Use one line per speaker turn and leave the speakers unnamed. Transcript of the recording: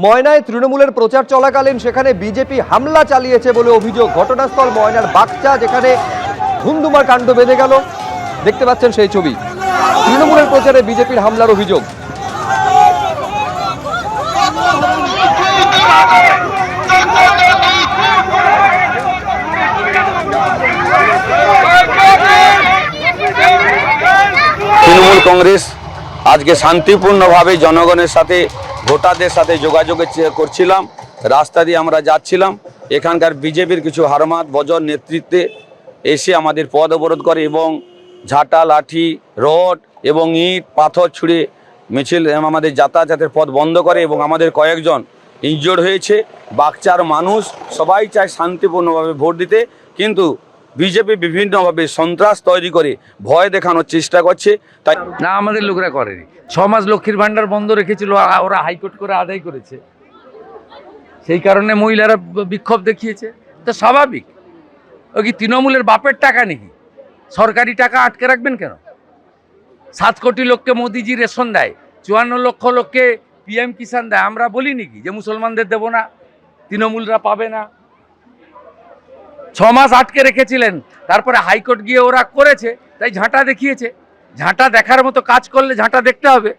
ময়নায় তৃণমূলের প্রচার চলাকালীন সেখানে বিজেপি হামলা চালিয়েছে বলে অভিযোগ। ঘটনাস্থল ময়নার বাগচা, যেখানে ধুমধুমার কাণ্ড বেঁধে গেল। দেখতে পাচ্ছেন সেই ছবি। তৃণমূলের প্রচারে বিজেপির হামলার অভিযোগ।
তৃণমূল কংগ্রেস আজকে শান্তিপূর্ণভাবে জনগণের সাথে, ভোটারদের সাথে যোগাযোগ করছিলাম। রাস্তা দিয়ে আমরা যাচ্ছিলাম। এখানকার বিজেপির কিছু হারমাত বজর নেতৃত্বে এসে আমাদের পথ অবরোধ করে এবং ঝাঁটা, লাঠি, রড এবং ইট পাথর ছুঁড়ে মিছিল আমাদের যাতায়াতের পথ বন্ধ করে এবং আমাদের কয়েকজন ইনজোর্ড হয়েছে। বাগচার মানুষ সবাই চায় শান্তিপূর্ণভাবে ভোট দিতে, কিন্তু বিজেপি বিভিন্নভাবে সন্ত্রাস তৈরি করে ভয় দেখানোর চেষ্টা করছে। তাই
না, আমাদের লোকরা করেনি। 6 মাস লক্ষ্মীর ভাণ্ডার বন্ধ রেখেছিল, ওরা হাইকোর্ট করে আদায় করেছে। সেই কারণে মহিলারা বিক্ষোভ দেখিয়েছে। তো স্বাভাবিক। ও কি তৃণমূলের বাপের টাকা নাকি? সরকারি টাকা আটকে রাখবেন কেন? 7 কোটি লোককে মোদিজি রেশন দেয়, 54 লক্ষ লোককে পিএম কিষাণ দেয়। আমরা বলি নাকি যে মুসলমানদের দেব না, তৃণমূলরা পাবে না? 6 মাস আটকে রেখেছিলেন, তারপরে হাইকোর্ট গিয়ে ওরা করেছে, তাই ঝাঁটা দেখিয়েছে। ঝাঁটা দেখার মতো কাজ করলে ঝাঁটা দেখতে হবে।